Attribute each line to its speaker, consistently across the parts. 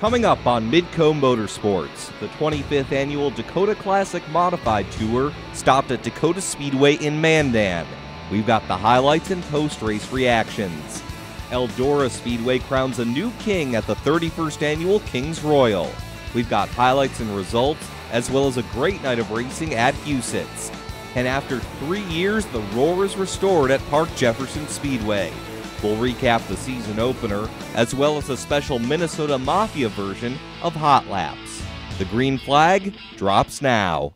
Speaker 1: Coming up on Midco Motorsports, the 25th annual Dakota Classic Modified Tour stopped at Eldora Speedway in Mandan. We've got the highlights and post-race reactions. Eldora Speedway crowns a new king at the 31st annual Kings Royal. We've got highlights and results, as well as a great night of racing at Huset's. And after 3 years, the roar is restored at Park Jefferson Speedway. We'll recap the season opener, as well as a special Minnesota Mafia version of Hot Laps. The green flag drops now.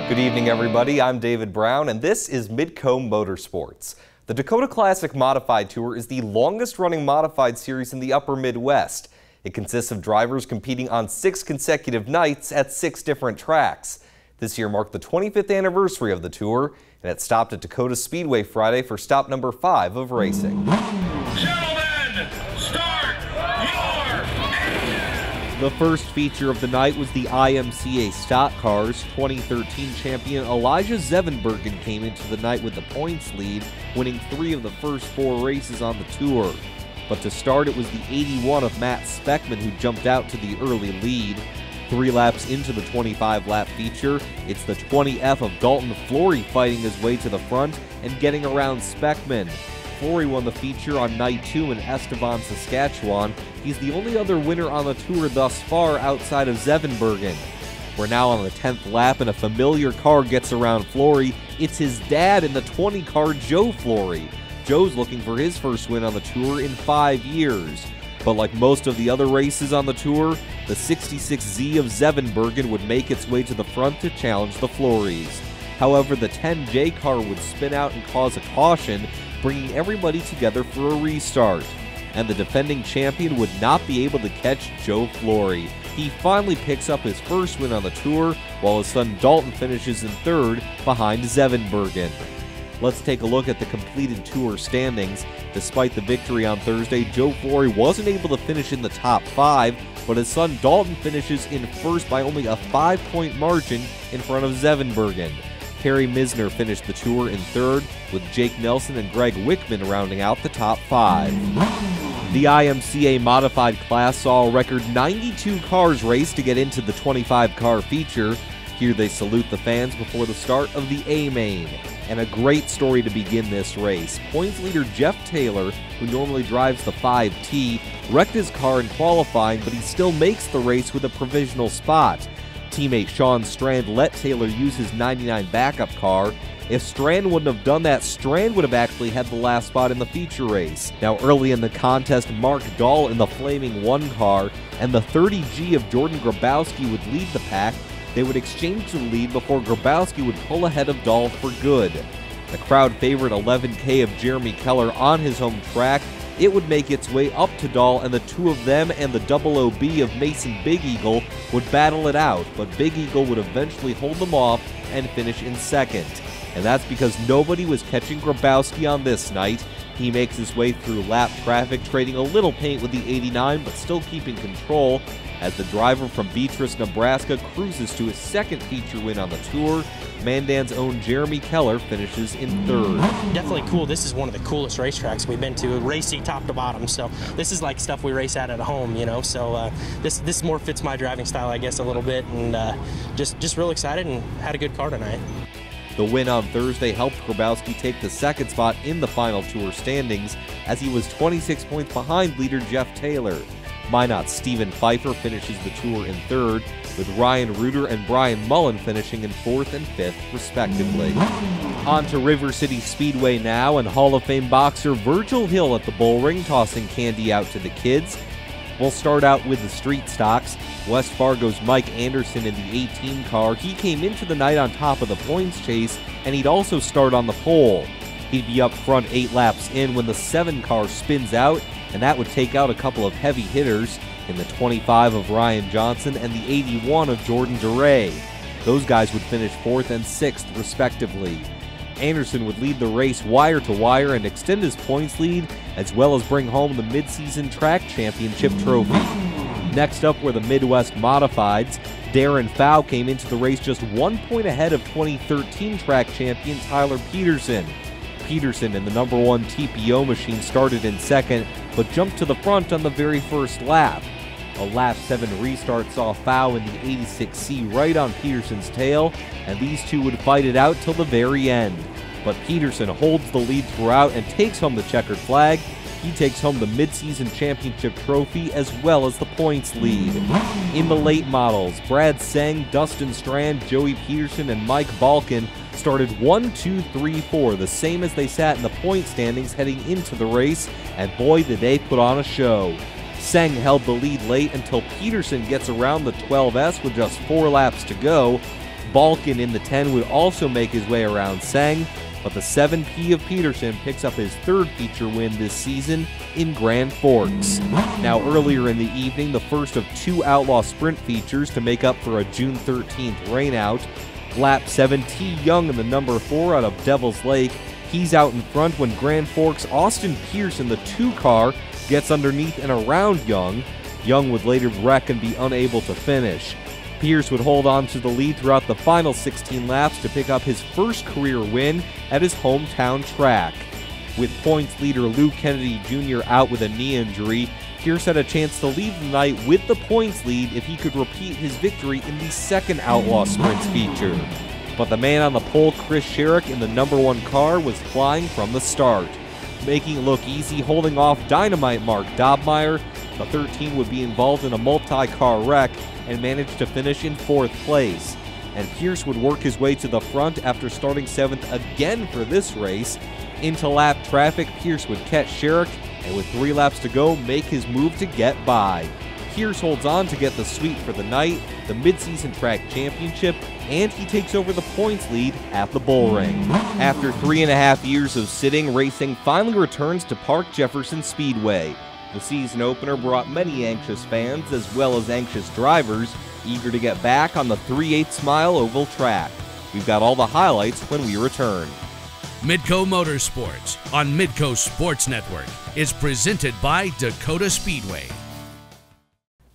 Speaker 1: Good evening, everybody. I'm David Brown, and this is Midco Motorsports. The Dakota Classic Modified Tour is the longest-running modified series in the upper Midwest. It consists of drivers competing on 6 consecutive nights at 6 different tracks. This year marked the 25th anniversary of the tour, and it stopped at Dakota Speedway Friday for stop number 5 of racing.
Speaker 2: Gentlemen, start your engine!
Speaker 1: The first feature of the night was the IMCA Stock Cars. 2013 champion Elijah Zevenbergen came into the night with the points lead, winning 3 of the first 4 races on the tour. But to start, it was the 81 of Matt Speckman who jumped out to the early lead. 3 laps into the 25-lap feature, it's the 20F of Dalton Flory fighting his way to the front and getting around Speckman. Flory won the feature on night 2 in Estevan, Saskatchewan. He's the only other winner on the tour thus far outside of Zevenbergen. We're now on the 10th lap and a familiar car gets around Flory. It's his dad in the 20 car, Joe Flory. Joe's looking for his first win on the tour in 5 years. But like most of the other races on the tour, the 66Z of Zevenbergen would make its way to the front to challenge the Florys. However, the 10J car would spin out and cause a caution, bringing everybody together for a restart. And the defending champion would not be able to catch Joe Flory. He finally picks up his first win on the tour, while his son Dalton finishes in 3rd behind Zevenbergen. Let's take a look at the completed tour standings. Despite the victory on Thursday, Joe Flory wasn't able to finish in the top 5, but his son Dalton finishes in 1st by only a 5-point margin in front of Zevenbergen. Kerry Misner finished the tour in 3rd, with Jake Nelson and Greg Wickman rounding out the top 5. The IMCA Modified class saw a record 92 cars race to get into the 25-car feature. Here they salute the fans before the start of the A-Main. And a great story to begin this race. Points leader Jeff Taylor, who normally drives the 5T, wrecked his car in qualifying, but he still makes the race with a provisional spot. Teammate Sean Strand let Taylor use his 99 backup car. If Strand wouldn't have done that, Strand would have actually had the last spot in the feature race. Now early in the contest, Mark Dahl in the Flaming 1 car and the 30G of Jordan Grabowski would lead the pack. They would exchange the lead before Grabowski would pull ahead of Dahl for good. The crowd favored 11K of Jeremy Keller on his home track. It would make its way up to Dahl, and the 2 of them and the 00B of Mason Big Eagle would battle it out, but Big Eagle would eventually hold them off and finish in 2nd. And that's because nobody was catching Grabowski on this night. He makes his way through lap traffic, trading a little paint with the 89, but still keeping control, as the driver from Beatrice, Nebraska cruises to his 2nd feature win on the tour. Mandan's own Jeremy Keller finishes in 3rd.
Speaker 3: Definitely cool. This is one of the coolest racetracks we've been to, racing top to bottom. So this is like stuff we race at home, you know. So this more fits my driving style, I guess, a little bit, and just real excited and had a good car tonight.
Speaker 1: The win on Thursday helped Grabowski take the 2nd spot in the final tour standings, as he was 26 points behind leader Jeff Taylor. Minot's Stephen Pfeiffer finishes the tour in 3rd, with Ryan Reuter and Brian Mullen finishing in 4th and 5th, respectively. On to River City Speedway now, and Hall of Fame boxer Virgil Hill at the bullring, tossing candy out to the kids. We'll start out with the street stocks. West Fargo's Mike Anderson in the 18 car. He came into the night on top of the points chase, and he'd also start on the pole. He'd be up front 8 laps in when the 7 car spins out, and that would take out a couple of heavy hitters in the 25 of Ryan Johnson and the 81 of Jordan DeRay. Those guys would finish 4th and 6th, respectively. Anderson would lead the race wire to wire and extend his points lead, as well as bring home the midseason track championship trophy. Next up were the Midwest Modifieds. Darren Fow came into the race just 1 point ahead of 2013 track champion Tyler Peterson. Peterson in the number 1 TPO machine started in second, but jumped to the front on the very first lap. A lap 7 restart saw Fow in the 86C right on Peterson's tail, and these two would fight it out till the very end. But Peterson holds the lead throughout and takes home the checkered flag. He takes home the midseason championship trophy as well as the points lead. In the late models, Brad Seng, Dustin Strand, Joey Peterson, and Mike Balkin started 1, 2, 3, 4, the same as they sat in the point standings heading into the race, and boy did they put on a show. Seng held the lead late until Peterson gets around the 12S with just 4 laps to go. Balkin in the 10 would also make his way around Seng, but the 7P of Peterson picks up his 3rd feature win this season in Grand Forks. Now earlier in the evening, the first of 2 Outlaw Sprint features to make up for a June 13th rainout. Lap 7, T. Young in the number 4 out of Devil's Lake. He's out in front when Grand Forks' Austin Pierce in the 2 car gets underneath and around Young. Young would later wreck and be unable to finish. Pierce would hold on to the lead throughout the final 16 laps to pick up his first career win at his hometown track. With points leader Lou Kennedy Jr. out with a knee injury, Pierce had a chance to lead the night with the points lead if he could repeat his victory in the 2nd Outlaw Sprints feature. But the man on the pole, Chris Sherrick, in the number 1 car was flying from the start. Making it look easy, holding off Dynamite Mark Dobmeyer, the 13 would be involved in a multi-car wreck and managed to finish in 4th place. And Pierce would work his way to the front after starting 7th again for this race. Into lap traffic, Pierce would catch Sherrick, and with 3 laps to go, make his move to get by. Pierce holds on to get the sweep for the night, the midseason track championship, and he takes over the points lead at the Bullring. After 3.5 years of sitting, racing finally returns to Park Jefferson Speedway. The season opener brought many anxious fans as well as anxious drivers eager to get back on the 3/8 mile oval track. We've got all the highlights when we return.
Speaker 4: Midco Motorsports on Midco Sports Network is presented by Dakota Speedway.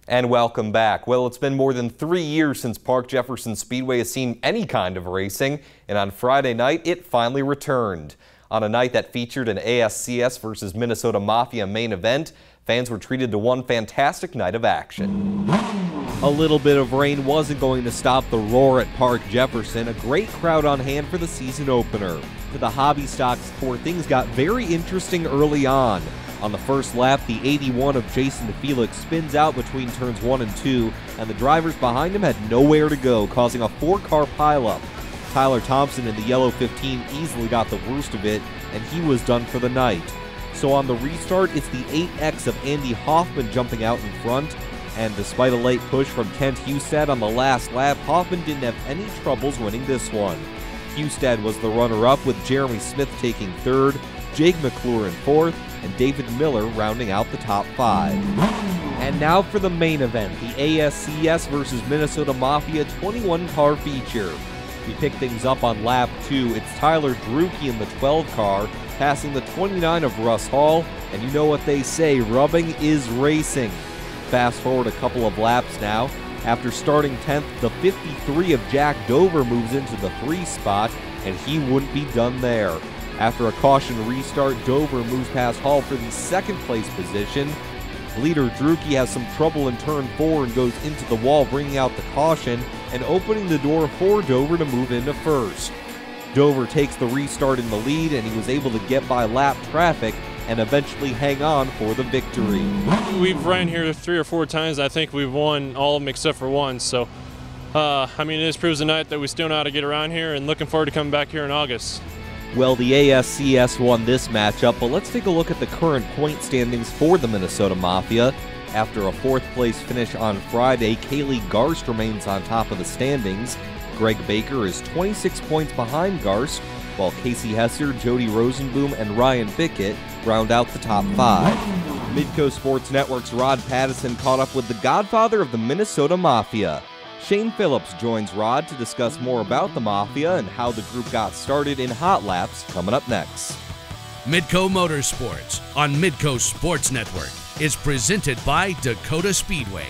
Speaker 1: And welcome back. Well, it's been more than 3 years since Park Jefferson Speedway has seen any kind of racing, and on Friday night, it finally returned. On a night that featured an ASCS versus Minnesota Mafia main event, fans were treated to one fantastic night of action. A little bit of rain wasn't going to stop the roar at Park Jefferson, a great crowd on hand for the season opener. For the hobby stocks court, things got very interesting early on. On the first lap, the 81 of Jason Felix spins out between turns 1 and 2, and the drivers behind him had nowhere to go, causing a 4-car pileup. Tyler Thompson in the yellow 15 easily got the worst of it, and he was done for the night. So on the restart, it's the 8X of Andy Hoffman jumping out in front, and despite a late push from Kent Hustad on the last lap, Hoffman didn't have any troubles winning this one. Hustad was the runner-up, with Jeremy Smith taking 3rd, Jake McClure in 4th, and David Miller rounding out the top 5. And now for the main event, the ASCS versus Minnesota Mafia 21-car feature. We pick things up on lap 2. It's Tyler Drucke in the 12 car, passing the 29 of Russ Hall, and you know what they say, rubbing is racing. Fast forward a couple of laps now. After starting 10th, the 53 of Jack Dover moves into the 3 spot, and he wouldn't be done there. After a caution restart, Dover moves past Hall for the 2nd place position. Leader Drucke has some trouble in turn 4 and goes into the wall, bringing out the caution and opening the door for Dover to move into 1st. Dover takes the restart in the lead, and he was able to get by lap traffic and eventually hang on for the victory.
Speaker 5: We've ran here 3 or 4 times. I think we've won all of them except for one. So, this proves tonight that we still know how to get around here, and looking forward to coming back here in August.
Speaker 1: Well, the ASCS won this matchup, but let's take a look at the current point standings for the Minnesota Mafia. After a 4th place finish on Friday, Kaylee Garst remains on top of the standings. Greg Baker is 26 points behind Garst, while Casey Hesser, Jody Rosenboom, and Ryan Bickett round out the top 5. Midco Sports Network's Rod Pattison caught up with the godfather of the Minnesota Mafia. Shane Phillips joins Rod to discuss more about the Mafia and how the group got started in hot laps, coming up next.
Speaker 4: Midco Motorsports on Midco Sports Network is presented by Dakota Speedway.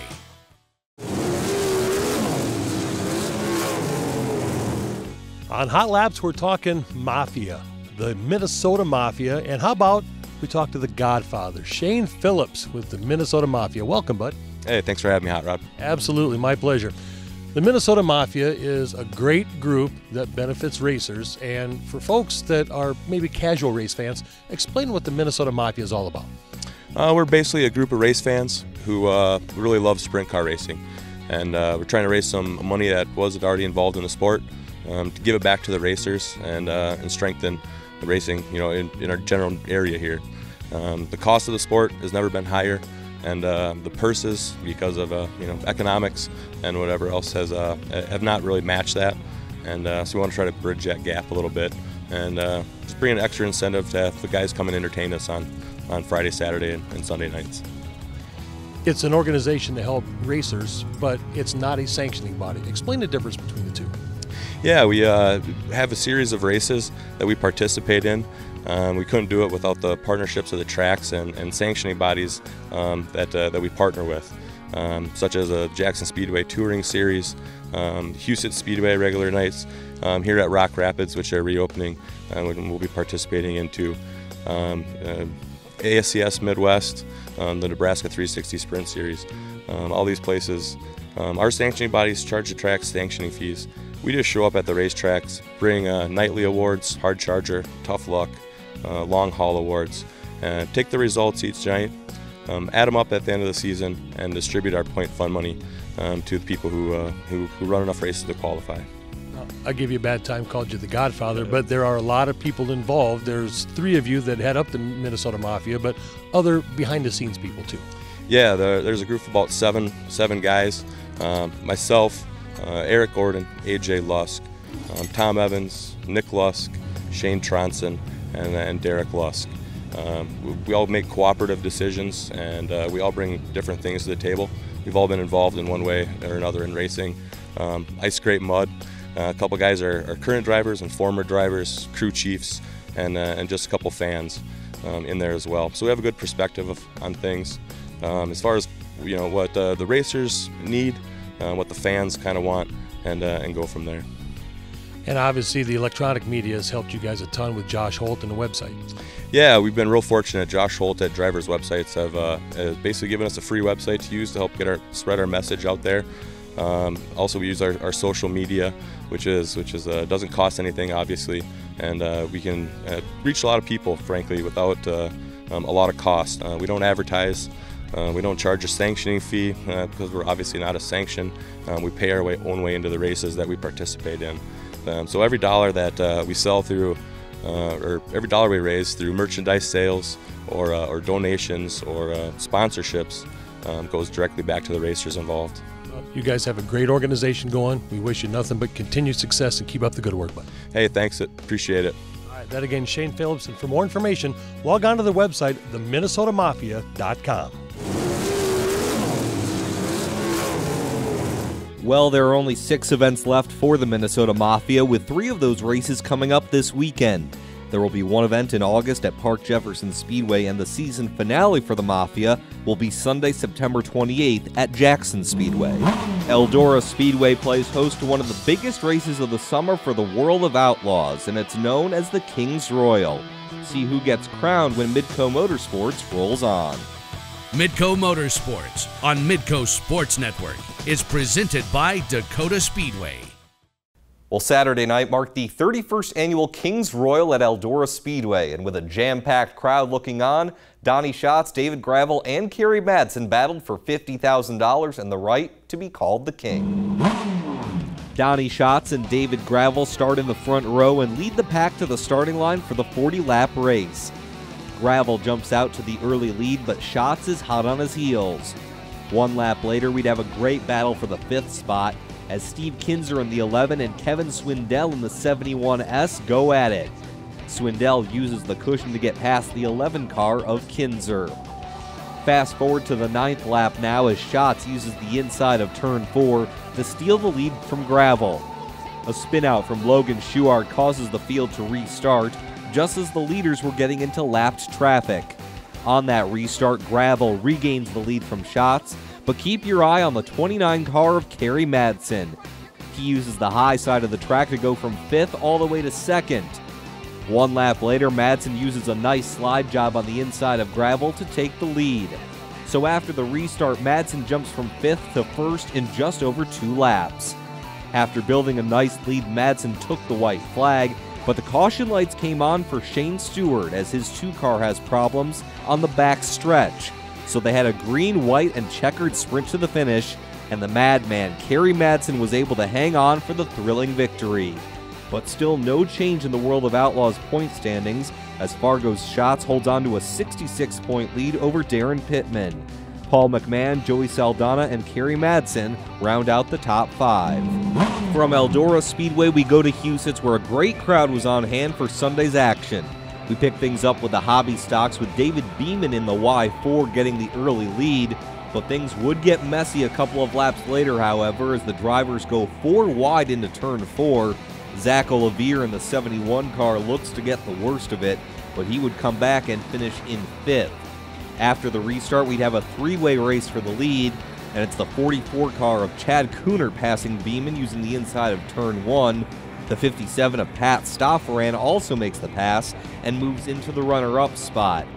Speaker 6: On Hot Laps, we're talking Mafia, the Minnesota Mafia, and how about we talk to the Godfather, Shane Phillips with the Minnesota Mafia. Welcome, bud.
Speaker 7: Hey, thanks for having me, Hot Rod.
Speaker 6: Absolutely, my pleasure. The Minnesota Mafia is a great group that benefits racers, and for folks that are maybe casual race fans, explain what the Minnesota Mafia is all about.
Speaker 7: We're basically a group of race fans who really love sprint car racing, and we're trying to raise some money that wasn't already involved in the sport to give it back to the racers and strengthen the racing, in our general area here. The cost of the sport has never been higher, and the purses, because of economics and whatever else, have not really matched that. And so we want to try to bridge that gap a little bit, and just bring an extra incentive to have the guys come and entertain us on Friday, Saturday, and Sunday nights.
Speaker 6: It's an organization to help racers, but it's not a sanctioning body. Explain the difference between the two.
Speaker 7: Yeah, we have a series of races that we participate in. We couldn't do it without the partnerships of the tracks and sanctioning bodies that we partner with, such as a Jackson Speedway Touring Series, Houston Speedway regular nights, here at Rock Rapids, which are reopening, and we'll be participating into ASCS Midwest, the Nebraska 360 Sprint Series. All these places, our sanctioning bodies charge the tracks sanctioning fees. We just show up at the racetracks, bring nightly awards, hard charger, tough luck, long haul awards, and take the results each night, add them up at the end of the season, and distribute our point fund money to the people who run enough races to qualify.
Speaker 6: I give you a bad time, called you the Godfather, but there are a lot of people involved. There's 3 of you that head up the Minnesota Mafia, but other behind-the-scenes people too.
Speaker 7: Yeah, there's a group of about seven guys. Myself, Eric Gordon, AJ Lusk, Tom Evans, Nick Lusk, Shane Tronson, and Derek Lusk. We all make cooperative decisions, and we all bring different things to the table. We've all been involved in one way or another in racing. Ice scrape mud. A couple guys are current drivers and former drivers, crew chiefs, and just a couple fans in there as well. So we have a good perspective on things. As far as what the racers need, what the fans kind of want, and go from there.
Speaker 6: And obviously the electronic media has helped you guys a ton with Josh Holt and the website.
Speaker 7: Yeah, we've been real fortunate. Josh Holt at Drivers Websites have basically given us a free website to use to help spread our message out there. Also, we use our social media, which doesn't cost anything, obviously, and we can reach a lot of people, frankly, without a lot of cost. We don't advertise. We don't charge a sanctioning fee because we're obviously not a sanction. We pay our own way into the races that we participate in. So every dollar that we sell through, or every dollar we raise through merchandise sales or donations or sponsorships, goes directly back to the racers involved.
Speaker 6: You guys have a great organization going. We wish you nothing but continued success and keep up the good work, bud.
Speaker 7: Hey, thanks. Appreciate it.
Speaker 6: All right, that again, Shane Phillips. And for more information, log on to the website, theminnesotamafia.com.
Speaker 1: Well, there are only 6 events left for the Minnesota Mafia, with 3 of those races coming up this weekend. There will be one event in August at Park Jefferson Speedway, and the season finale for the Mafia will be Sunday, September 28th at Jackson Speedway. Eldora Speedway plays host to one of the biggest races of the summer for the World of Outlaws, and it's known as the King's Royal. See who gets crowned when Midco Motorsports rolls on.
Speaker 4: Midco Motorsports on Midco Sports Network is presented by Dakota Speedway.
Speaker 1: Well, Saturday night marked the 31st annual King's Royal at Eldora Speedway, and with a jam-packed crowd looking on, Donnie Schatz, David Gravel, and Kerry Madsen battled for $50,000 and the right to be called the King. Donnie Schatz and David Gravel start in the front row and lead the pack to the starting line for the 40-lap race. Gravel jumps out to the early lead, but Schatz is hot on his heels. 1 lap later, we'd have a great battle for the 5th spot, as Steve Kinzer in the 11 and Kevin Swindell in the 71S go at it. Swindell uses the cushion to get past the 11 car of Kinzer. Fast forward to the 9th lap now as Schatz uses the inside of turn 4 to steal the lead from gravel. A spin out from Logan Schuart causes the field to restart just as the leaders were getting into lapped traffic. On that restart, gravel regains the lead from Schatz, but keep your eye on the 29 car of Kerry Madsen. He uses the high side of the track to go from 5th all the way to 2nd. One lap later, Madsen uses a nice slide job on the inside of gravel to take the lead. So after the restart, Madsen jumps from 5th to 1st in just over 2 laps. After building a nice lead, Madsen took the white flag, but the caution lights came on for Shane Stewart as his 2 car has problems on the back stretch. So they had a green, white, and checkered sprint to the finish, and the madman Kerry Madsen was able to hang on for the thrilling victory. But still no change in the World of Outlaws point standings as Fargo's Schatz holds on to a 66-point lead over Darren Pittman. Paul McMahon, Joey Saldana, and Kerry Madsen round out the top 5. From Eldora Speedway, we go to Huset's, where a great crowd was on hand for Sunday's action. We pick things up with the hobby stocks with David Beeman in the Y4 getting the early lead, but things would get messy a couple of laps later, however, as the drivers go 4 wide into turn 4. Zach Olivier in the 71 car looks to get the worst of it, but he would come back and finish in 5th. After the restart, we'd have a 3-way race for the lead, and it's the 44 car of Chad Cooner passing Beeman using the inside of turn 1. The 57 of Pat Stofferan also makes the pass and moves into the runner-up spot.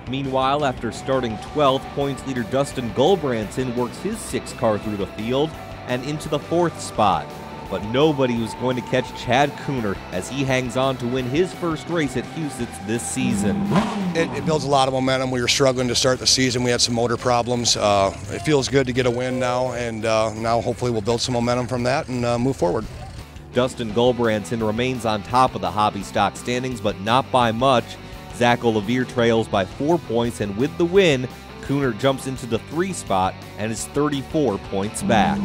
Speaker 1: Meanwhile, after starting 12th, points leader Dustin Gulbranson works his 6 car through the field and into the 4th spot. But nobody was going to catch Chad Cooner as he hangs on to win his first race at Huset's this season.
Speaker 8: It builds a lot of momentum. We were struggling to start the season. We had some motor problems. It feels good to get a win now, and now hopefully we'll build some momentum from that and move forward.
Speaker 1: Dustin Gulbranson remains on top of the hobby stock standings, but not by much. Zach Olivier trails by 4 points, and with the win, Cooner jumps into the 3 spot and is 34 points back.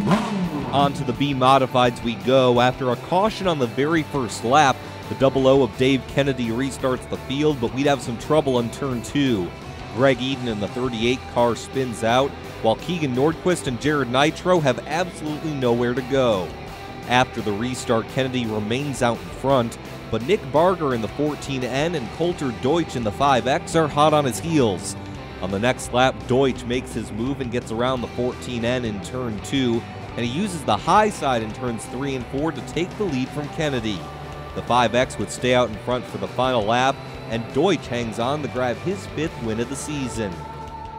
Speaker 1: On to the B Modifieds we go. After a caution on the very first lap, the 00 of Dave Kennedy restarts the field, but we'd have some trouble on turn 2. Greg Eden in the 38 car spins out, while Keegan Nordquist and Jared Nitro have absolutely nowhere to go. After the restart, Kennedy remains out in front, but Nick Barger in the 14N and Coulter Deutsch in the 5X are hot on his heels. On the next lap, Deutsch makes his move and gets around the 14N in turn 2, and he uses the high side in turns 3 and 4 to take the lead from Kennedy. The 5X would stay out in front for the final lap, and Deutsch hangs on to grab his 5th win of the season.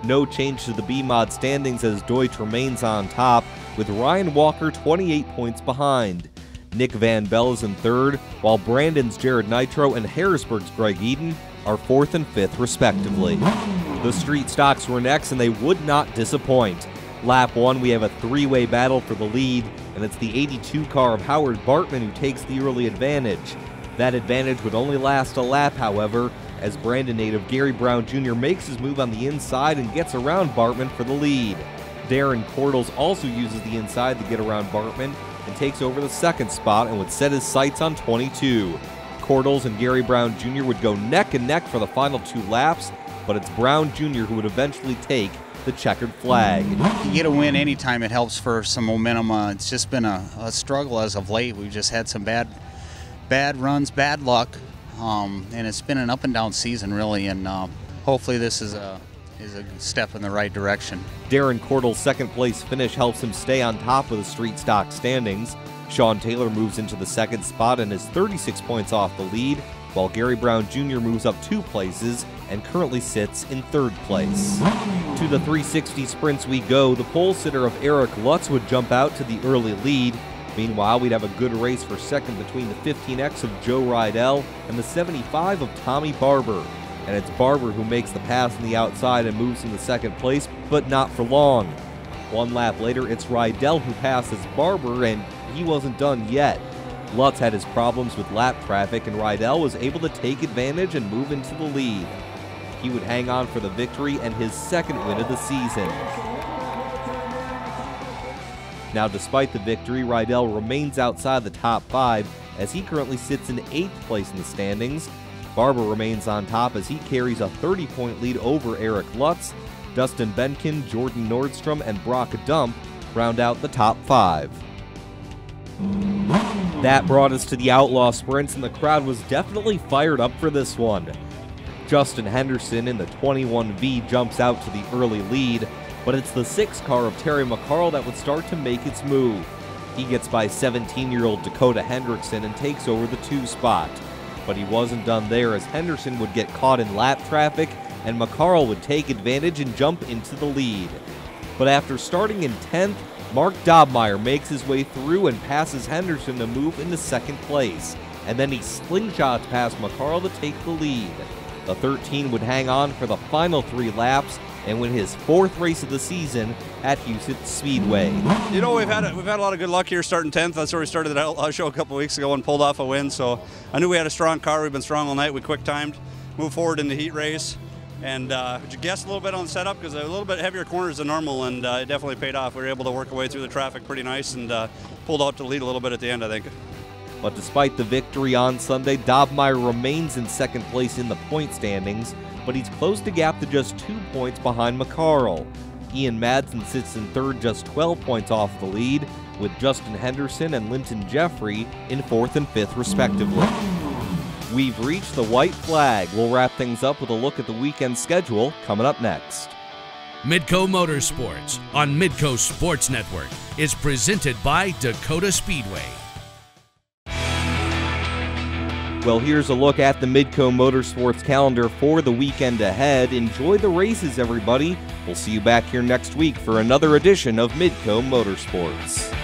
Speaker 1: No change to the B-Mod standings as Deutsch remains on top, with Ryan Walker 28 points behind. Nick Van Bell is in 3rd, while Brandon's Jared Nitro and Harrisburg's Greg Eden are 4th and 5th respectively. The street stocks were next, and they would not disappoint. Lap 1, we have a 3-way battle for the lead, and it's the 82 car of Howard Bartman who takes the early advantage. That advantage would only last a lap, however, as Brandon native Gary Brown Jr. makes his move on the inside and gets around Bartman for the lead. Darren Cordles also uses the inside to get around Bartman and takes over the 2nd spot and would set his sights on 22. Cordles and Gary Brown Jr. would go neck and neck for the final 2 laps, but it's Brown Jr. who would eventually take the checkered flag.
Speaker 9: You get a win anytime, it helps for some momentum. It's just been a struggle as of late. We've just had some bad runs, bad luck, and it's been an up and down season really, and hopefully this is a step in the right direction.
Speaker 1: Darren Cordle's 2nd place finish helps him stay on top of the street stock standings. Sean Taylor moves into the 2nd spot and is 36 points off the lead, while Gary Brown Jr. moves up 2 places and currently sits in 3rd place. To the 360 sprints we go. The pole sitter of Eric Lutz would jump out to the early lead. Meanwhile, we'd have a good race for 2nd between the 15X of Joe Rydell and the 75 of Tommy Barber. And it's Barber who makes the pass on the outside and moves into 2nd place, but not for long. 1 lap later, it's Rydell who passes Barber, and he wasn't done yet. Lutz had his problems with lap traffic, and Rydell was able to take advantage and move into the lead. He would hang on for the victory and his 2nd win of the season. Now, despite the victory, Rydell remains outside the top 5 as he currently sits in 8th place in the standings. Barber remains on top as he carries a 30-point lead over Eric Lutz. Dustin Benkin, Jordan Nordstrom, and Brock Dump round out the top 5. That brought us to the Outlaw Sprints, and the crowd was definitely fired up for this one. Justin Henderson in the 21V jumps out to the early lead, but it's the 6 car of Terry McCarl that would start to make its move. He gets by 17-year-old Dakota Hendrickson and takes over the 2 spot. But he wasn't done there, as Henderson would get caught in lap traffic and McCarl would take advantage and jump into the lead. But after starting in 10th, Mark Dobmeyer makes his way through and passes Henderson to move into 2nd place, and then he slingshots past McCarl to take the lead. The 13 would hang on for the final 3 laps and win his 4th race of the season at Houston Speedway.
Speaker 10: You know, we've had a lot of good luck here starting 10th. That's where we started the Outlaw Show a couple weeks ago and pulled off a win. So I knew we had a strong car. We've been strong all night. We quick timed, moved forward in the heat race, and guessed a little bit on the setup because a little bit heavier corners than normal, and it definitely paid off. We were able to work our way through the traffic pretty nice and pulled out to lead a little bit at the end, I think.
Speaker 1: But despite the victory on Sunday, Dobmeyer remains in 2nd place in the point standings, but he's closed the gap to just 2 points behind McCarl. Ian Madsen sits in 3rd, just 12 points off the lead, with Justin Henderson and Linton Jeffrey in 4th and 5th respectively. We've reached the white flag. We'll wrap things up with a look at the weekend schedule coming up next.
Speaker 4: Midco Motorsports on Midco Sports Network is presented by Dakota Speedway.
Speaker 1: Well, here's a look at the Midco Motorsports calendar for the weekend ahead. Enjoy the races, everybody. We'll see you back here next week for another edition of Midco Motorsports.